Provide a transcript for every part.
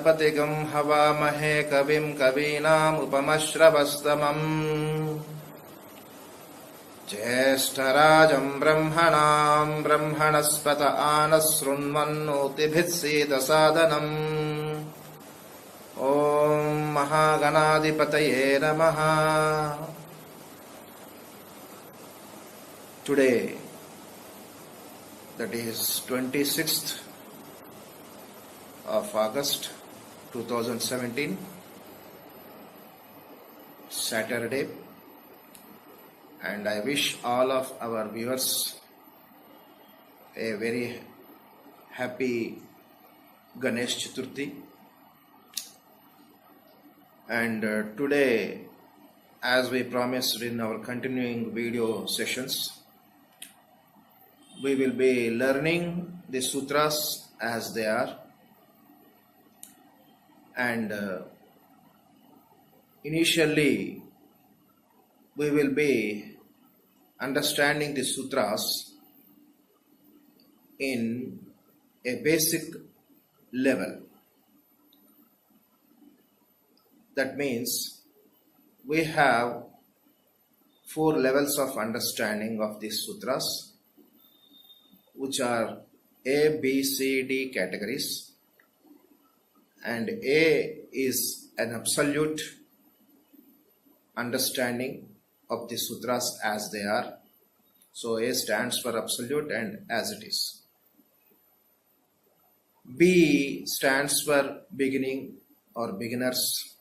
गणपतिगं हवामहे कविं कवीनामुपमश्रवस्तमम् ज्येष्ठराजं ब्रह्मणां ब्रह्मणस्पत आनशृण्वन्नोतिभिः सीदसादनम् ॐ महागणाधिपतये नमः. Today, that is 26th of August 2017, Saturday, and I wish all of our viewers a very happy Ganesh Chaturthi. And today, as we promised in our continuing video sessions, we will be learning the sutras as they are, and initially we will be understanding the sutras in a basic level. That means we have 4 levels of understanding of these sutras, which are A, B, C, D categories, and A is an absolute understanding of the sutras as they are. So A stands for absolute and as it is. B stands for beginning or beginners,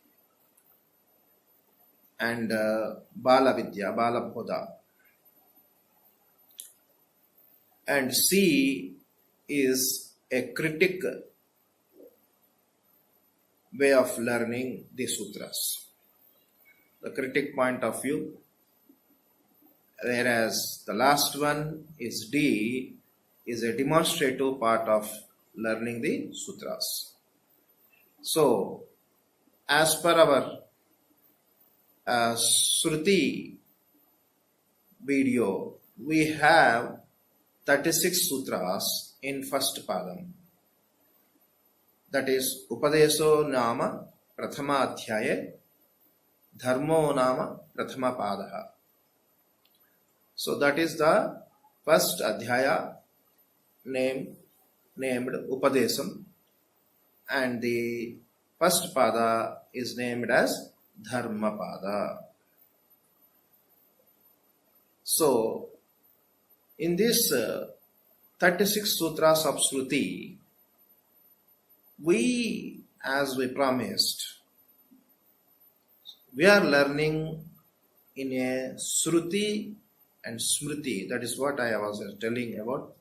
and Bala Vidya, Bala Bodha. And C is a critic way of learning the sutras, the critic point of view, whereas the last one is D, is a demonstrative part of learning the sutras. So, as per our Shruti video, we have 36 sutras in first padam. That is Upadeso Nama Prathama Adhyaye, Dharmo Nama Prathama Padaha. So that is the first adhyaya named Upadesam, and the first pada is named as Dharmapada. So, in this 36 sutras of Shruti, we, as we promised, we are learning in a Shruti and Smriti. That is what I was telling about.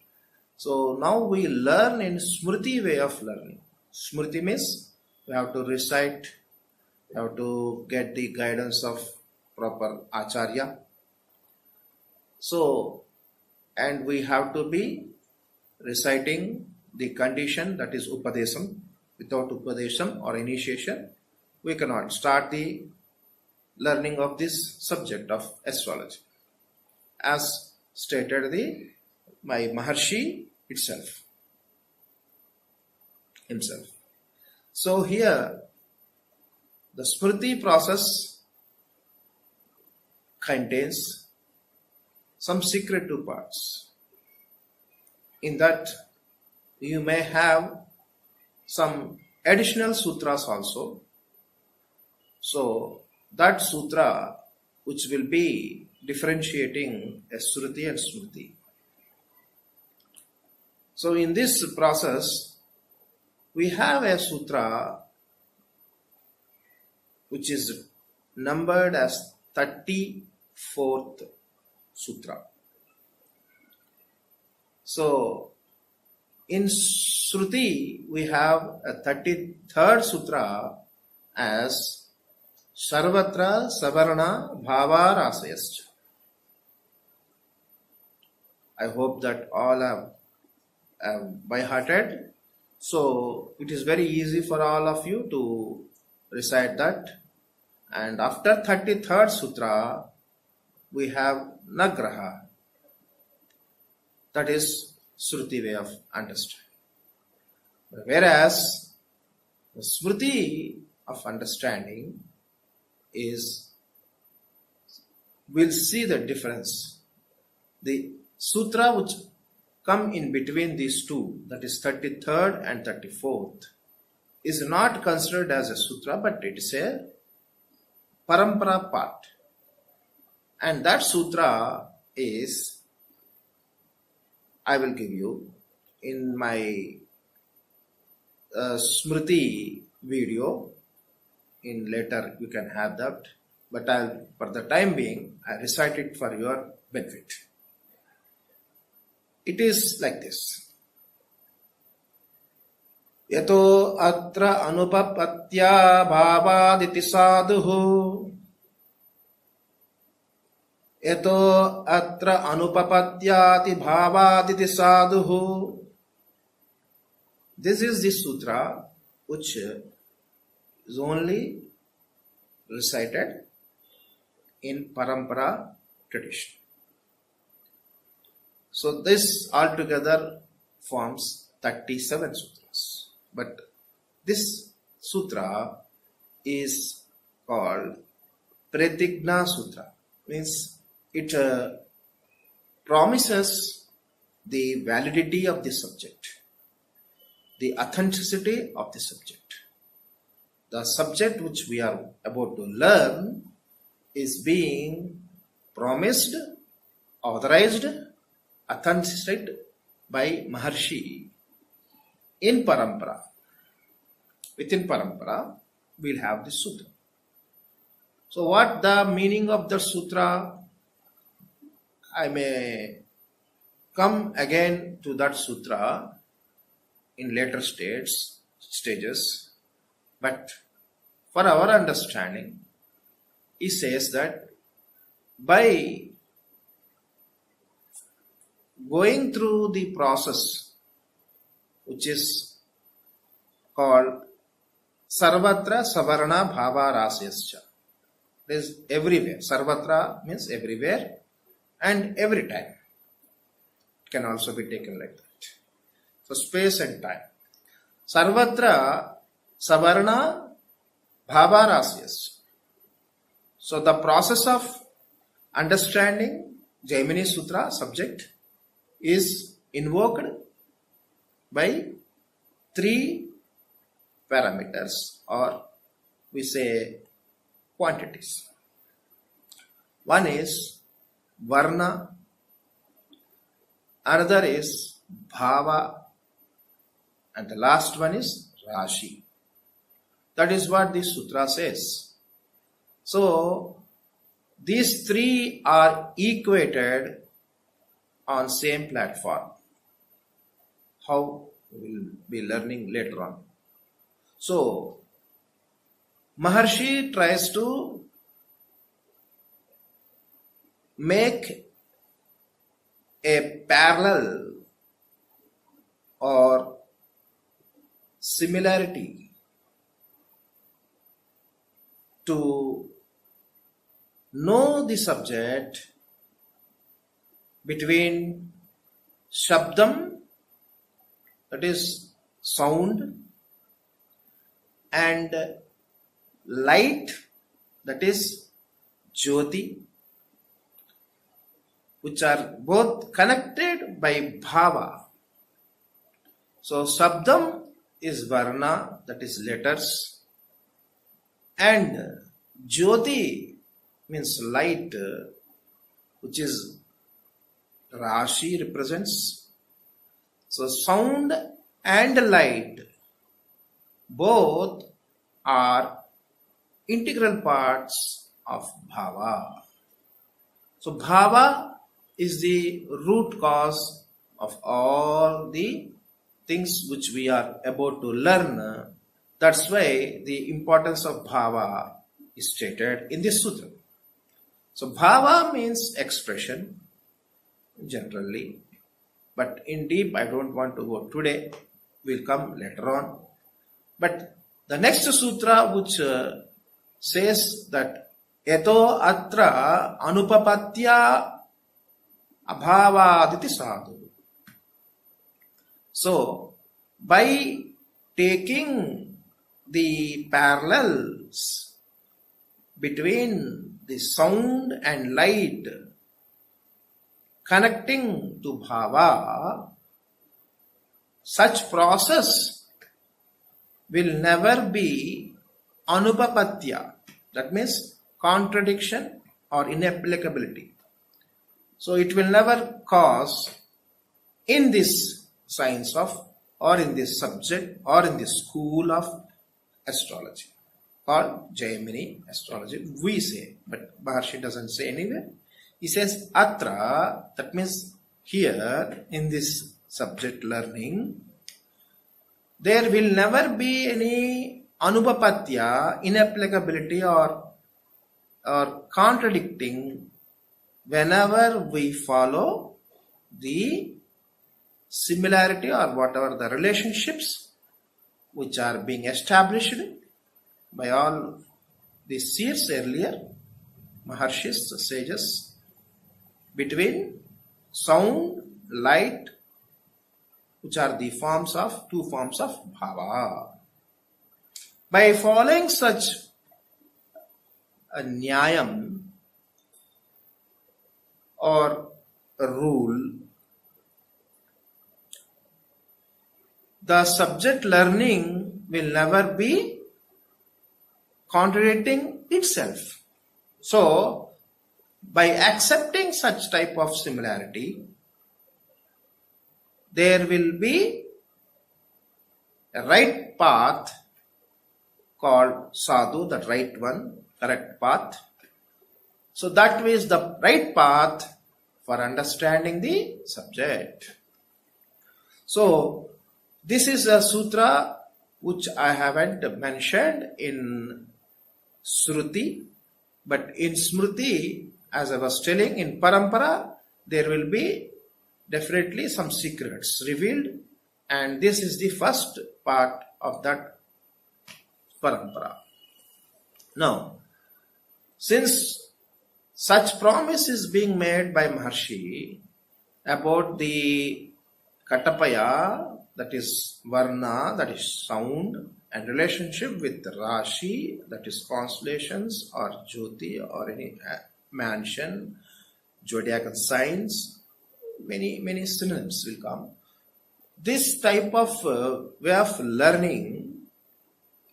So, now we learn in Smriti way of learning. Smriti means we have to recite, we have to get the guidance of proper Acharya. So, and we have to be reciting the condition, that is Upadesam. Without Upadesam or initiation, we cannot start the learning of this subject of astrology, as stated by Maharshi himself. So here, the Smriti process contains some secretive parts. In that, you may have some additional sutras also. So, that sutra which will be differentiating a Shruti and Smriti. So, in this process, we have a sutra which is numbered as 34th sutra. So, in Shruti, we have a 33rd sutra as sarvatra savarna bhavarasayascha. I hope that all have by-hearted. So, it is very easy for all of you to recite that. And after 33rd sutra, we have Nagraha. That is Shruti way of understanding. Whereas The smriti of understanding is, we'll see the difference. The sutra which come in between these two, that is 33rd and 34th, is not considered as a sutra, but it is a parampara part. And that sutra is, I will give you in my smriti video. In later you can have that, but for the time being I recite it for your benefit. It is like this. Yato atra anupapatya bhavaditi sadhuhu. Yato atra anupapatyati bhavaditi sadhuhu. This is the sutra which is only recited in parampara tradition. So this altogether forms 37 sutras. But this sutra is called Pratigna Sutra. Means it promises the validity of the subject, the authenticity of the subject. The subject which we are about to learn is being promised, authorized, authenticated by Maharshi in parampara. Within parampara, we'll have this sutra. So what the meaning of the sutra? I may come again to that sutra in later stages, but for our understanding, he says that by going through the process which is called sarvatra savarna bhava rasyascha, it is everywhere. Sarvatra means everywhere and every time. It can also be taken like that. So space and time. Sarvatra savarna bhava rasyascha. So the process of understanding Jaimini Sutra subject is invoked by 3 parameters, or we say quantities. One is varna, another is bhava, and the last one is rashi. That is what the sutra says. So these 3 are equated on same platform. How we will be learning later on. So Maharshi tries to make a parallel or similarity to know the subject between shabdam, that is sound, and light, that is jyoti, which are both connected by bhava. So shabdam is varna, that is letters, and jyoti means light, which is rashi represents. So sound and light both are integral parts of bhava. So bhava is the root cause of all the things which we are about to learn. That's why the importance of bhava is stated in this sutra. So bhava means expression generally, but in deep I don't want to go today. We'll come later on. But the next sutra which says that eto atra anupapatya abhavaditi sadhu. So by taking the parallels between the sound and light connecting to bhava, such process will never be anupapatya. That means contradiction or inapplicability. So it will never cause in this science of, or in this subject, or in this school of astrology called Jaimini astrology, we say, but Maharshi doesn't say anywhere. He says atra, that means here in this subject learning, there will never be any anupapatya, inapplicability or contradicting whenever we follow the similarity or whatever the relationships which are being established by all the seers earlier, Maharshis, sages, between sound, light, which are the forms of, two forms of bhava. By following such a nyayam or a rule, the subject learning will never be contradicting itself. So, by accepting such type of similarity, there will be a right path called sadhu, the right one, correct path. So that is the right path for understanding the subject. So this is a sutra which I haven't mentioned in Shruti, but in Smriti, as I was telling, in Parampara, there will be definitely some secrets revealed, and this is the first part of that Parampara. Now, since such promise is being made by Maharshi about the Katapaya, that is Varna, that is sound, and relationship with Rashi, that is constellations or Jyoti or any mansion, zodiacal signs, many synonyms will come. This type of way of learning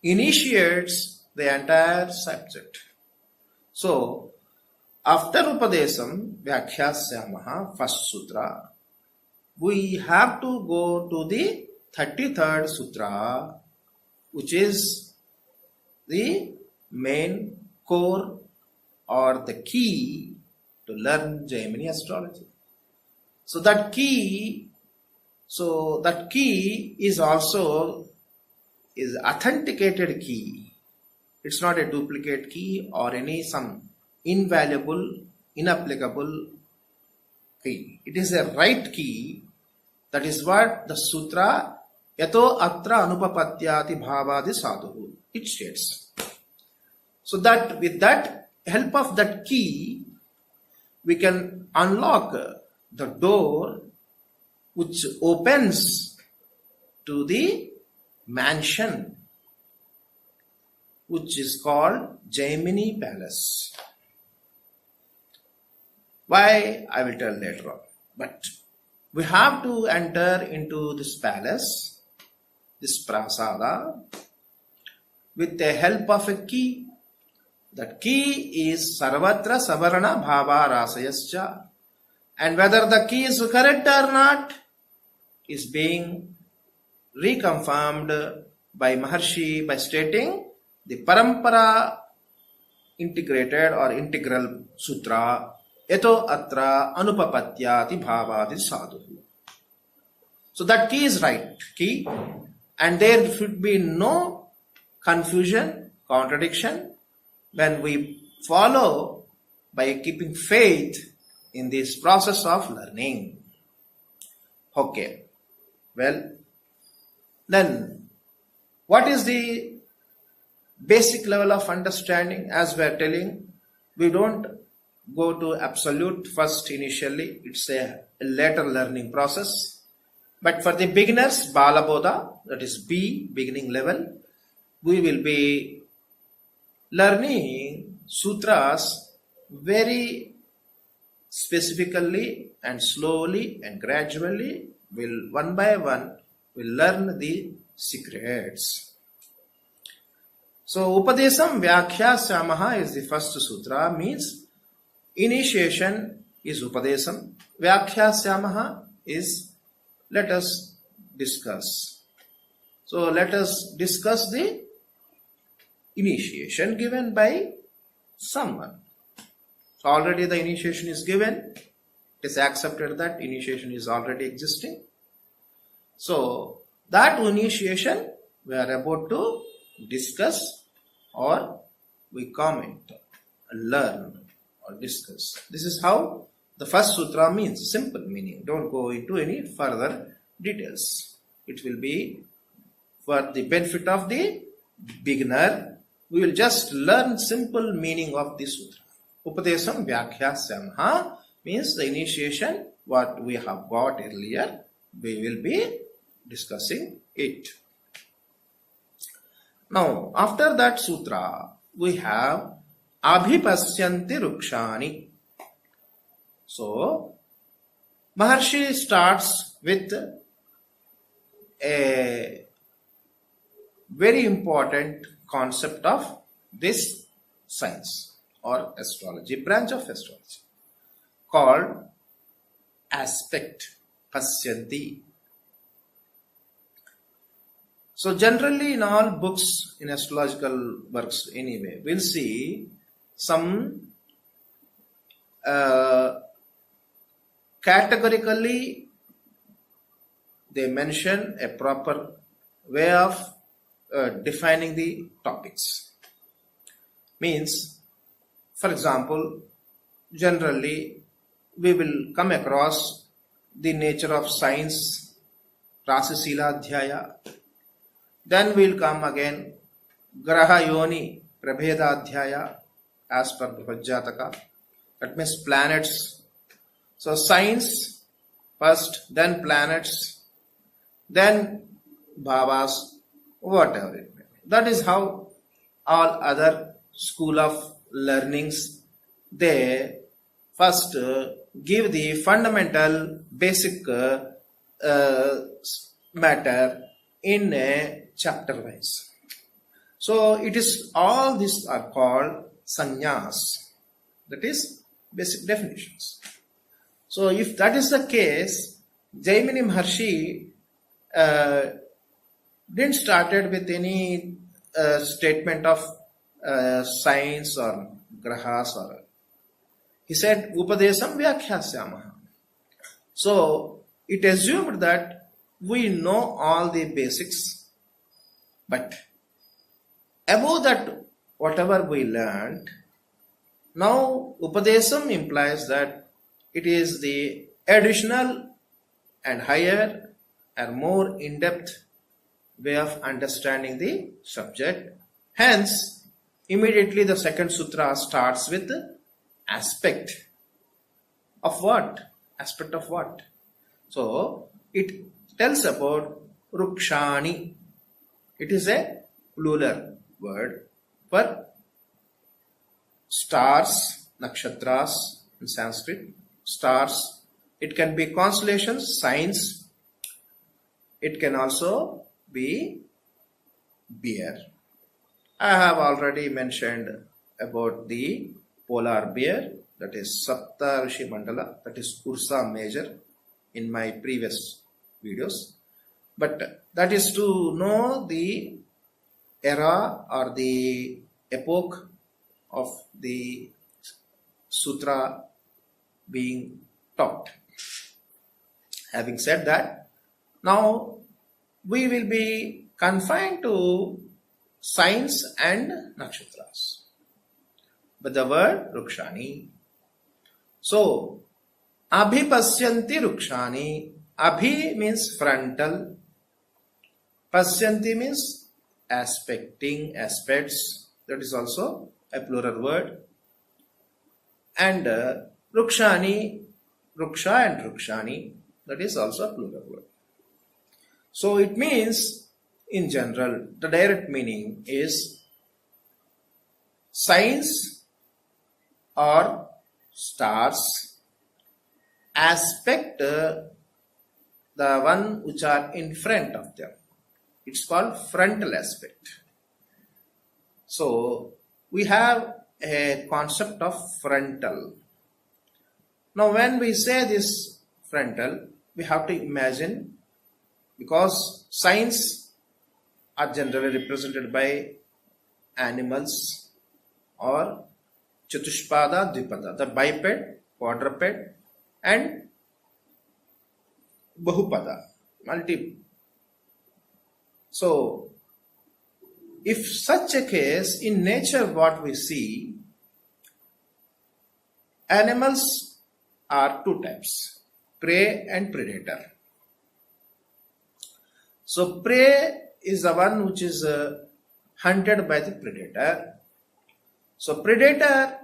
initiates the entire subject. So, after Upadesam, Vyakhyasamaha, first sutra, we have to go to the 33rd sutra, which is the main core or the key to learn Jaimini astrology. So that key is also is authenticated key. It's not a duplicate key or any some invaluable, inapplicable key. It is a right key. That is what the sutra yato atra anupapatyati bhavadi sadhu, it states. So that with that help of that key, we can unlock the door which opens to the mansion which is called Jaimini Palace. Why? I will tell later on. But we have to enter into this palace, this prasada, with the help of a key. That key is sarvatra savarana bhava rasayascha. And whether the key is correct or not is being reconfirmed by Maharshi by stating the parampara integrated or integral sutra eto atra anupapatyati bhavadi sadhu. So that key is right key, and there should be no confusion, contradiction when we follow by keeping faith in this process of learning. Okay. Well, then what is the basic level of understanding? As we are telling, we don't go to absolute first initially. It's a later learning process. But for the beginners, Balabodha, that is B, beginning level, we will be learning sutras very specifically and slowly and gradually. Will one by one will learn the secrets. So Upadesam Vyakhya Samaha is the first sutra, means initiation is Upadesam. Vyakhya Samaha is let us discuss. So let us discuss the initiation given by someone. So already the initiation is given. It is accepted that initiation is already existing. So that initiation we are about to discuss, or we comment, learn or discuss. This is how the first sutra means, simple meaning. Don't go into any further details. It will be for the benefit of the beginner. We will just learn simple meaning of the sutra. Upadesam Vyakhya Samaha means the initiation, what we have got earlier, we will be discussing it. Now, after that sutra, we have Abhipasyanti Rukshani. So, Maharshi starts with a very important concept of this science or astrology, branch of astrology, called aspect, Pasyanti. So generally in all books, in astrological works anyway, we'll see some categorically they mention a proper way of defining the topics. Means, for example, generally we will come across the nature of science, Rasi Sila Adhyaya. Then we'll come again Graha Yoni Prabheda Adhyaya as per Bhajjataka. That means planets. So science first, then planets, then bhavas, whatever it may be. That is how all other school of learnings, they first give the fundamental basic matter in a chapter wise. So it is, all these are called sannyas, that is basic definitions. So if that is the case, Jaimini Maharshi didn't started with any statement of science or grahas, or he said Upadesam Vyakhyasamaha. So it assumed that we know all the basics, but above that whatever we learned, now Upadesam implies that it is the additional and higher and more in-depth way of understanding the subject. Hence, immediately the second sutra starts with aspect of what? Aspect of what? So, it tells about Rukshani. It is a plural word for stars, nakshatras in Sanskrit. Stars, it can be constellations, signs. It can also be bear. I have already mentioned about the polar bear, that is Sapta Rishi Mandala, that is Ursa Major, in my previous videos. But that is to know the era or the epoch of the sutra being taught. Having said that, now we will be confined to signs and nakshatras, but the word Rukshani. So, Abhipasyanti Rukshani. Abhi means frontal. Pasyanti means aspecting, aspects. That is also a plural word. And Rukshani, Ruksha and Rukshani, that is also a plural word. So it means in general, the direct meaning is signs or stars aspect the one which are in front of them. It's called frontal aspect. So we have a concept of frontal. Now when we say this frontal, we have to imagine, because signs are generally represented by animals or Chatushpada, Dvipada, the biped, quadruped and Bahupada, multi. So if such a case, in nature what we see, animals are two types, prey and predator. So prey is the one which is hunted by the predator. So predator,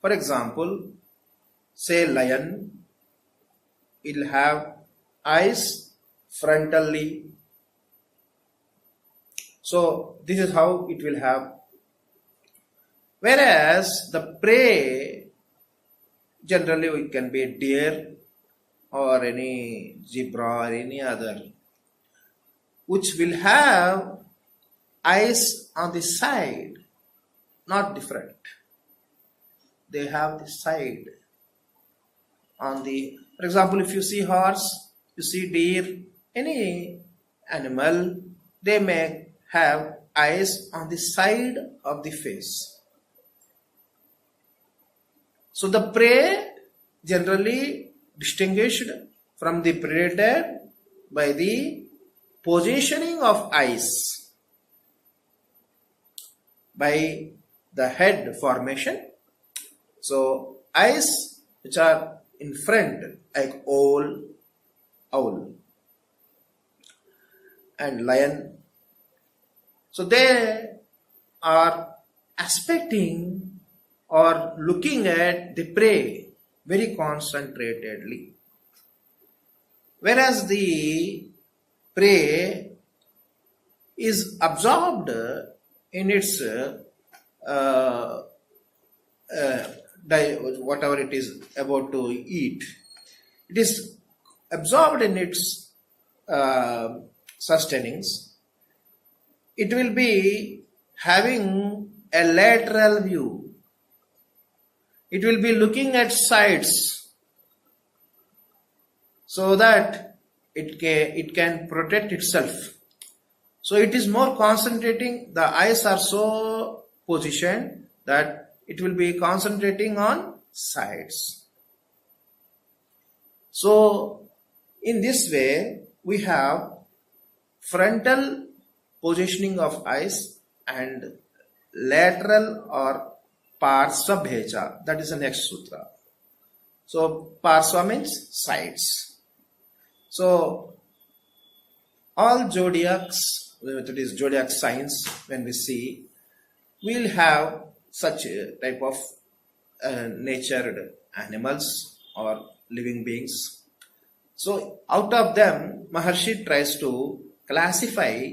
for example, say lion, it will have eyes frontally. So this is how it will have. Whereas the prey, generally it can be a deer or any zebra or any other, which will have eyes on the side, not different. They have the side on the, for example, if you see horse, you see deer, any animal, they may have eyes on the side of the face. So the prey generally distinguished from the predator by the positioning of eyes, by the head formation. So eyes which are in front, like owl and lion. So they are aspecting or looking at the prey very concentratedly. Whereas the prey is absorbed in its whatever it is about to eat. It is absorbed in its sustenance. It will be having a lateral view. It will be looking at sides so that it can protect itself. So it is more concentrating. The eyes are so positioned that it will be concentrating on sides. So in this way, we have frontal positioning of eyes and lateral or parsva bheja. That is the next sutra. So parsva means sides. So all zodiacs, that is zodiac signs, when we see, we will have such a type of natured animals or living beings. So out of them, Maharshi tries to classify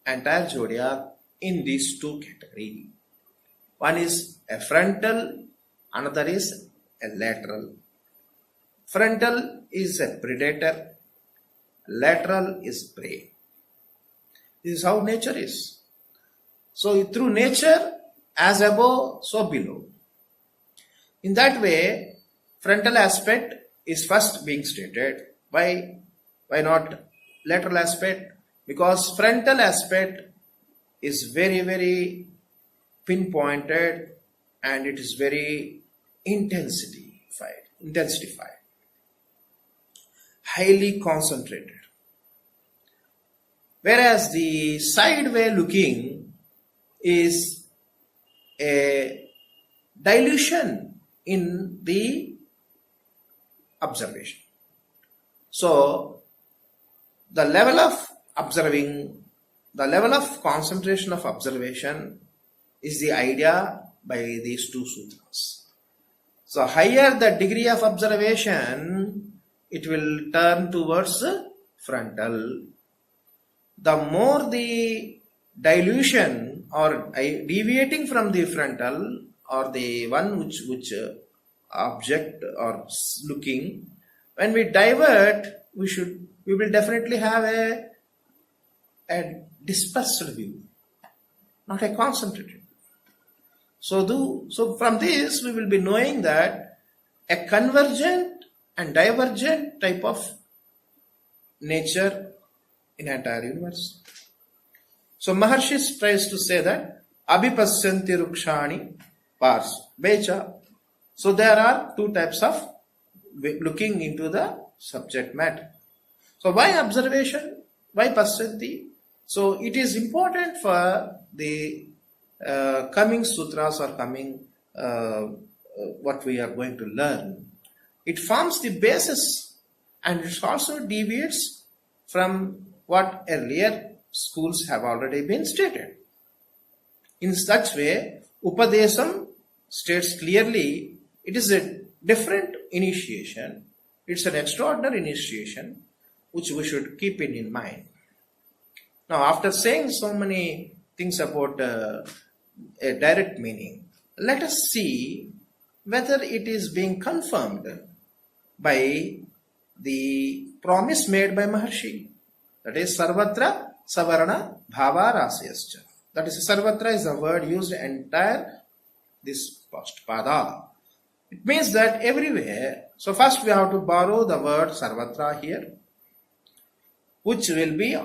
entire zodiac in these two categories. One is a frontal, another is a lateral. Frontal is a predator, lateral is prey. This is how nature is. So through nature, as above, so below. In that way, frontal aspect is first being stated. Why not lateral aspect? Because frontal aspect is very, very pinpointed and it is very intensified, highly concentrated. Whereas the sideway looking is a dilution in the observation. So the level of observing, the level of concentration of observation is the idea by these two sutras. So higher the degree of observation, it will turn towards frontal. the more the dilution or deviating from the frontal or the one which object or looking, when we divert, we will definitely have a dispersed view, not a concentrated. So from this we will be knowing that a convergent and divergent type of nature in entire universe. So Maharshi tries to say that abhipasyanti rukshani pars becha. So there are two types of looking into the subject matter. So why observation? Why pasyanti? So it is important for the coming sutras or coming what we are going to learn. It forms the basis and it also deviates from what earlier schools have already been stated. In such way, Upadesam states clearly it is a different initiation. It's an extraordinary initiation which we should keep it in mind. Now, after saying so many things about a direct meaning, let us see whether it is being confirmed by the promise made by Maharshi. That is sarvatra savarana bhava rasayascha. That is sarvatra is the word used entire this first pada. It means that everywhere. So first we have to borrow the word sarvatra here, which will be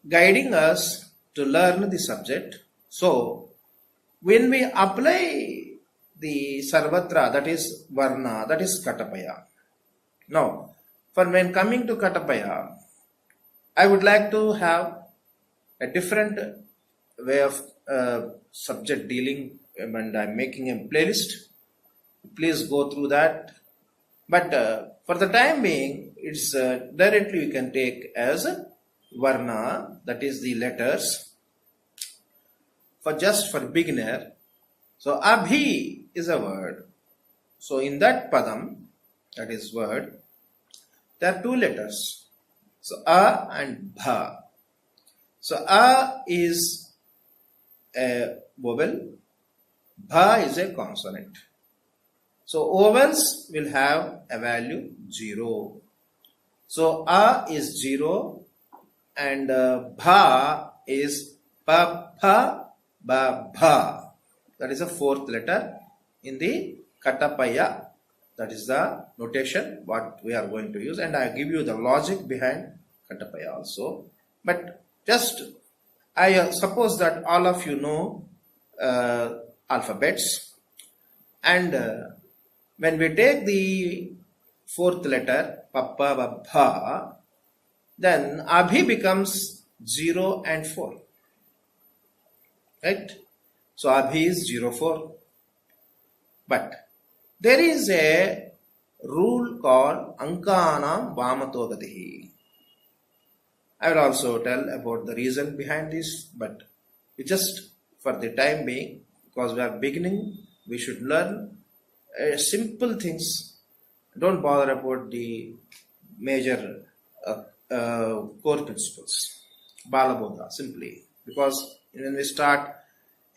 guiding us to learn the subject. So when we apply the sarvatra, that is varna, that is katapaya. Now, for when coming to katapaya, I would like to have a different way of subject dealing, and I'm making a playlist. Please go through that. But for the time being, it's directly we can take as varna, that is the letters. For beginner, so abhi is a word. So in that padam, that is word, there are two letters. So a and bha. So a is a vowel, bha is a consonant. So vowels will have a value 0. So a is 0 and bha is pa pha ba bha. That is the fourth letter in the katapaya. That is the notation what we are going to use, and I give you the logic behind katapaya also. But just I suppose that all of you know alphabets, and when we take the fourth letter papa ba bha, then abhi becomes 0 and 4. Right? So abhi is 0, 4. But there is a rule called Ankanam Vamatogatihi. I will also tell about the reason behind this, but just for the time being, because we are beginning, we should learn simple things. Don't bother about the major core principles. Balabodha, simply. Because when we start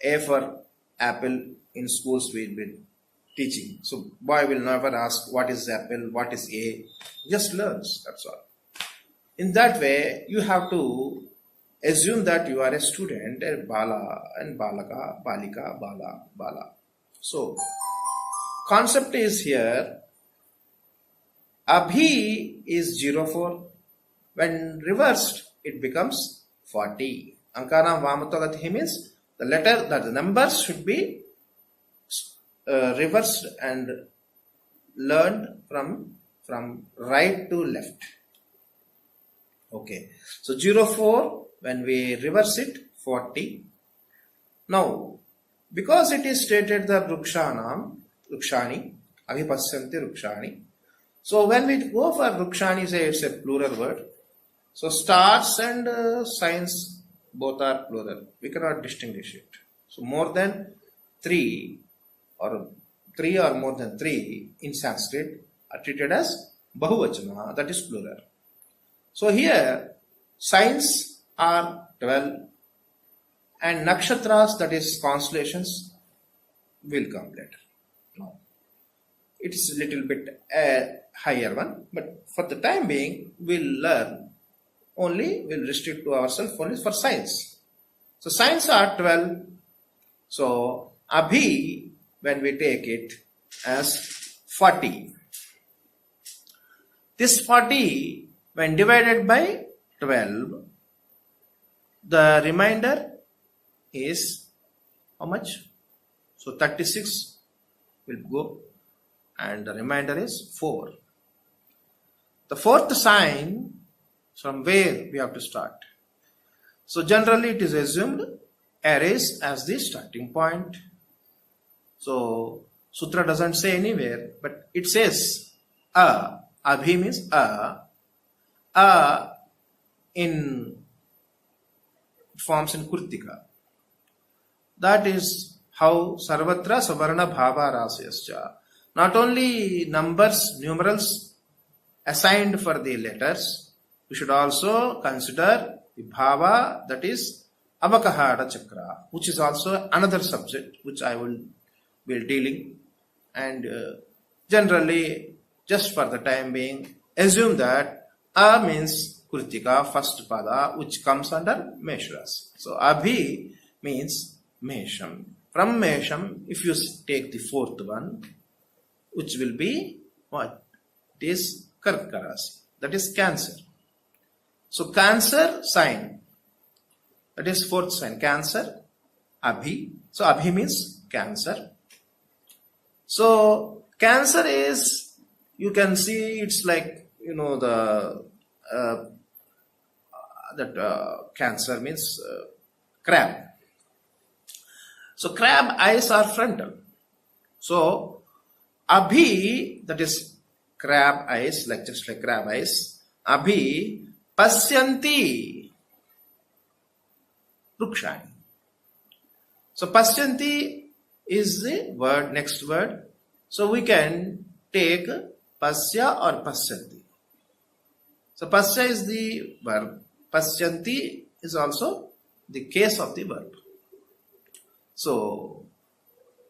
A for apple in schools, we've been teaching. So boy will never ask what is apple, what is A. Just learns, that's all. In that way, you have to assume that you are a student, a bala and balaka, balika, bala, bala. So, concept is here, abhi is 04. When reversed, it becomes 40. Ankanam Vamatogatihi means the letter, that the numbers should be reversed and learned from right to left. Okay, so 04, when we reverse it, 40. Now, because it is stated the rukshani, abhipasyanti rukshani. So when we go for rukshani, say it's a plural word. So stars and signs both are plural. We cannot distinguish it. So more than 3 or more than 3 in Sanskrit are treated as bahuvachana, that is plural. So here signs are 12, and nakshatras, that is constellations, will come later. Now, it's a little bit higher one, but for the time being, we'll restrict to ourselves only for science. So science are 12. So abhi, when we take it as 40, this 40 when divided by 12, the remainder is how much? So 36 will go, and the remainder is 4. The fourth sign, from where we have to start. So generally it is assumed Aries as the starting point. So Sutra doesn't say anywhere, but it says Abhi means in forms in Kurtika. That is how sarvatra savarna bhava rasyascha. Not only numerals assigned for the letters, we should also consider the bhava, that is avakahara chakra, which is also another subject which I will be dealing. And generally, just for the time being, assume that A means Kritika, first pada, which comes under Meshras. So Abhi means Mesham. From Mesham, if you take the fourth one, which will be what? It is Karkarasi, that is Cancer. So Cancer sign, that is fourth sign, Cancer, Abhi. So Abhi means Cancer. So Cancer is, you can see it's like, the Cancer means crab. So crab eyes are frontal. So Abhi, that is crab eyes, just like crab eyes. Abhi pasyanti rukshani. So pasyanti is the word, next word. So we can take pasya or pasyanti. So pasya is the verb. Pasyanti is also the case of the verb. So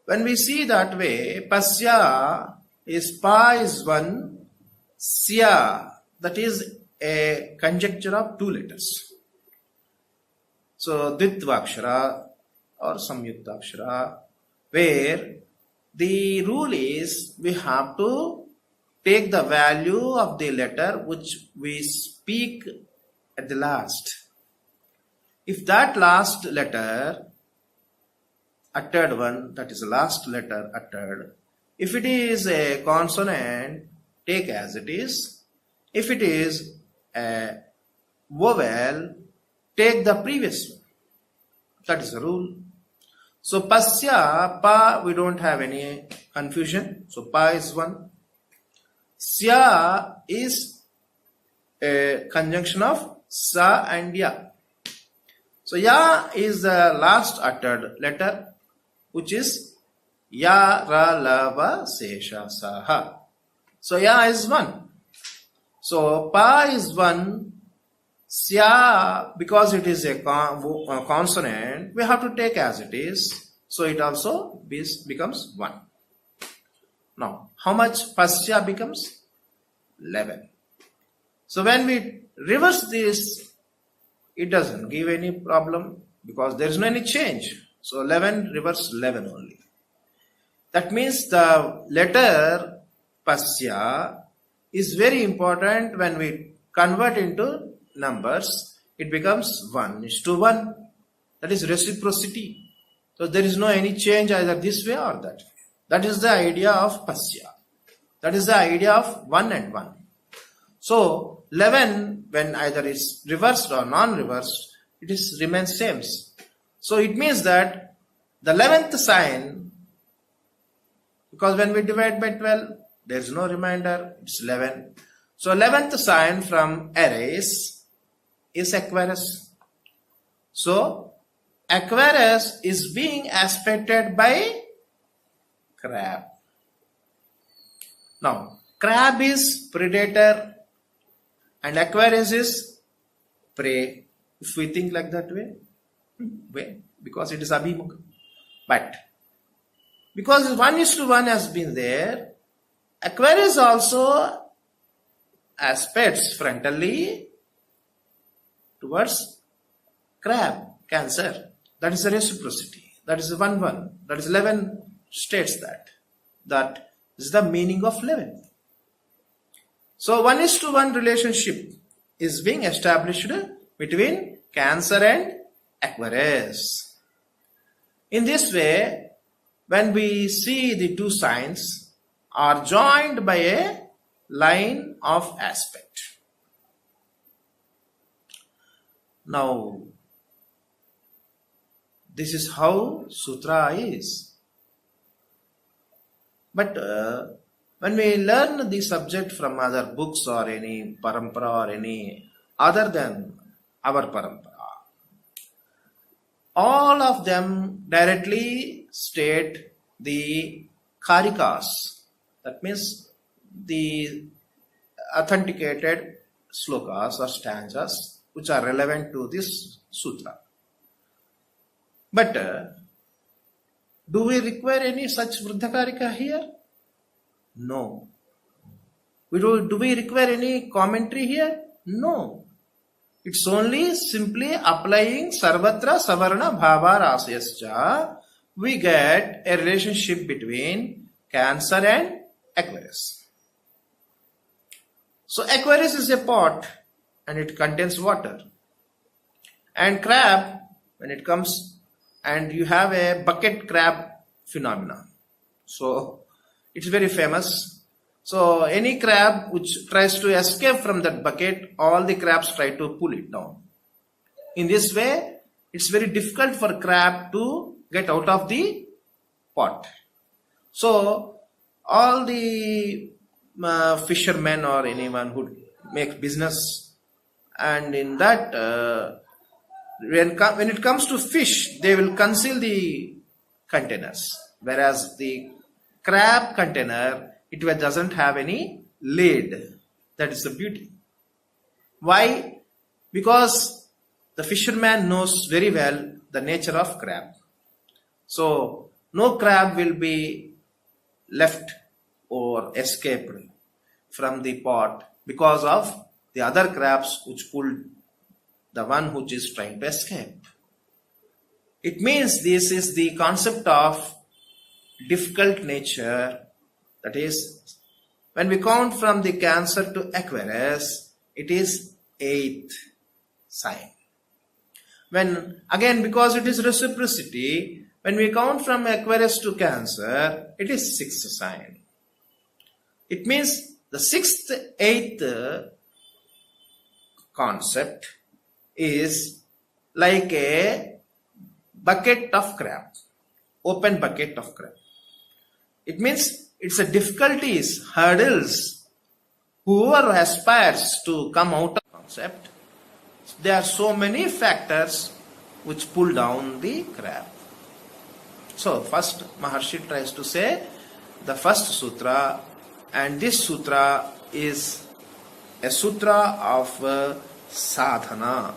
when we see that way, pasya is pa is one, sya, that is a conjuncture of two letters. So Dvitvakshara or Samyuktakshara, where the rule is we have to take the value of the letter which we speak at the last. If that last letter uttered one, that is the last letter uttered, if it is a consonant, take as it is. If it is a vowel, take the previous one. That is the rule. So pasya, pa, we don't have any confusion. So pa is one. Sya is a conjunction of sa and ya. So ya is the last uttered letter, which is ya, ra, la, va, sesha, saha. So ya is one. So pa is one. Sya, because it is a consonant, we have to take as it is. So it also becomes 1. Now, how much pasya becomes? 11. So when we reverse this, it doesn't give any problem because there is no any change. So 11 reverse 11 only. That means the letter pasya is very important. When we convert into numbers, it becomes 1 is to 1. That is reciprocity. So there is no any change either this way or that. That is the idea of pasya. That is the idea of 1 and 1. So 11, when either is reversed or non-reversed, it remains same. So it means that the 11th sign, because when we divide by 12, there is no remainder, it's 11. So 11th sign from Aries is Aquarius. So Aquarius is being aspected by crab. Now, crab is predator and Aquarius is prey. If we think like that way, because it is abhimukha. But because 1:1 has been there, Aquarius also aspects frontally towards crab, Cancer. That is the reciprocity. That is the 1:1. That is 11 states that. That is the meaning of 11. So 1:1 relationship is being established between Cancer and Aquarius. In this way, when we see the two signs are joined by a line of aspect. Now, this is how Sutra is. But when we learn the subject from other books or any parampara or any other than our parampara, all of them directly state the karikas. That means the authenticated slokas or stanzas which are relevant to this sutra. But do we require any such Vruddhakarika here? No. Do we require any commentary here? No. It's only simply applying sarvatra savarna bhava rasayascha. We get a relationship between Cancer and Aquarius. So Aquarius is a pot and it contains water. And crab, when it comes and you have a bucket crab phenomena. So it's very famous. So any crab which tries to escape from that bucket, all the crabs try to pull it down. In this way, it's very difficult for crab to get out of the pot. So all the fishermen or anyone who makes business, and in that when it comes to fish, they will conceal the containers, whereas the crab container, it doesn't have any lid. That is the beauty. Why? Because the fisherman knows very well the nature of crab. So no crab will be left or escaped from the pot because of the other crabs which pulled the one which is trying to escape. It means this is the concept of difficult nature. That is, when we count from the Cancer to Aquarius, it is 8th sign. When again, because it is reciprocity, when we count from Aquarius to Cancer, it is 6th sign. It means the 6th, 8th concept is like a bucket of crab, open bucket of crab. It means it's a difficulties, hurdles. Whoever aspires to come out of the concept, there are so many factors which pull down the crab. So first Maharshi tries to say the first sutra, and this sutra is a sutra of sadhana.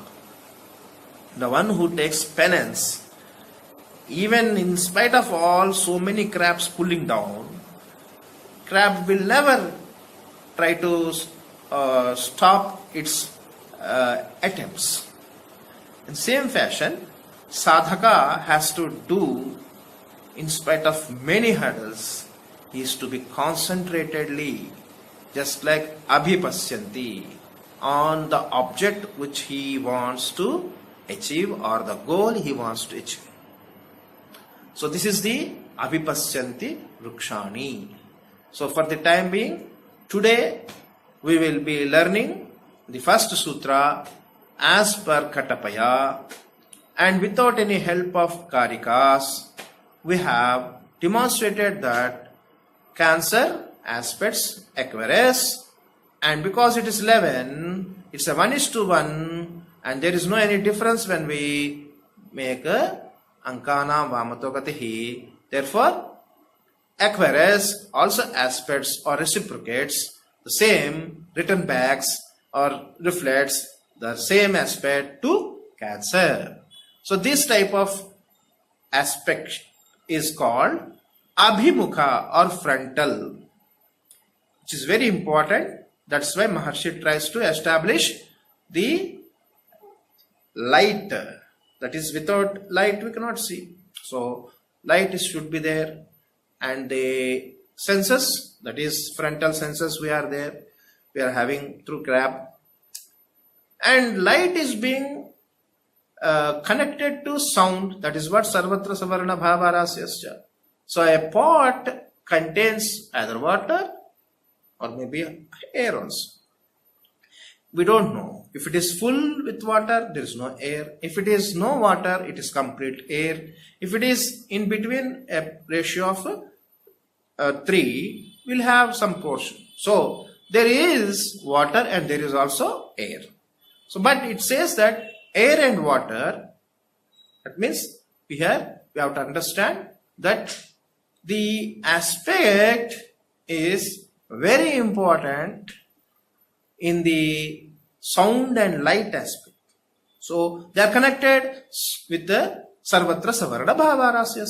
The one who takes penance, even in spite of all so many crabs pulling down, crab will never try to stop its attempts. In same fashion, sadhaka has to do, in spite of many hurdles, he is to be concentratedly, just like abhipasyanti, on the object which he wants to achieve or the goal he wants to achieve. So this is the abhipasyanti vrukshani. So for the time being, today we will be learning the first sutra as per Katapaya, and without any help of Karikas, we have demonstrated that Cancer aspects Aquarius, and because it is 11, it's a 1:1, and there is no any difference when we make a Ankana Vamatokatihi. Therefore, Aquarius also aspects or reciprocates the same, return backs or reflects the same aspect to Cancer. So this type of aspect is called Abhimukha or frontal, which is very important. That's why Maharshi tries to establish the light. That is, without light we cannot see. So light should be there, and the senses, that is frontal senses, we are having through crab, and light is being connected to sound. That is what sarvatra savarna bhavarasya. So a pot contains either water or maybe air also. We don't know. If it is full with water, there is no air. If it is no water, it is complete air. If it is in between a ratio of 3, we'll have some portion. So there is water and there is also air. So, but it says that air and water, that means here we have to understand that the aspect is very important in the sound and light aspect. So they are connected with the sarvatra savarna bhavarasya.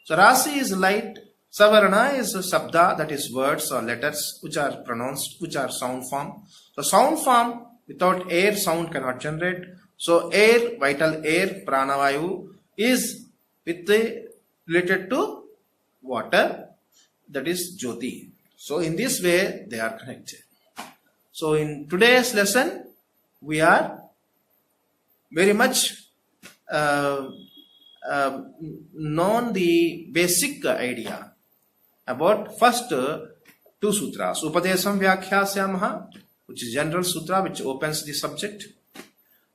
So rasi is light, savarna is sabda, that is words or letters which are pronounced, which are sound form. So sound form, without air sound cannot generate. So air, vital air, pranavayu, is related to water, that is jyoti. So in this way they are connected. So in today's lesson we are very much known the basic idea about first 2 sutras. Upadesam Vyakhyasamaha, which is general sutra which opens the subject,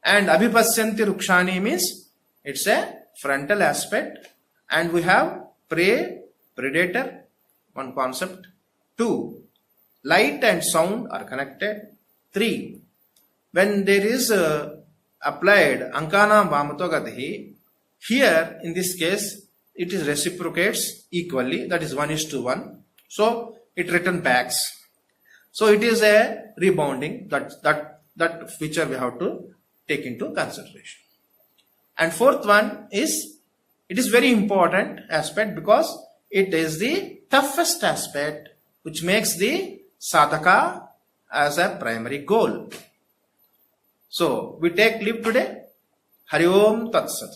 and Abhipasyanti Rukshani means it's a frontal aspect, and we have prey, predator, one concept. 2, light and sound are connected. 3, when there is applied Ankana Vamato, here in this case it is reciprocates equally, that is 1:1. So it return backs. So it is a rebounding, that feature we have to take into consideration. And 4th one is, it is very important aspect because it is the toughest aspect which makes the sadhaka as a primary goal. So we take leave today. Hari Om Tat Sat.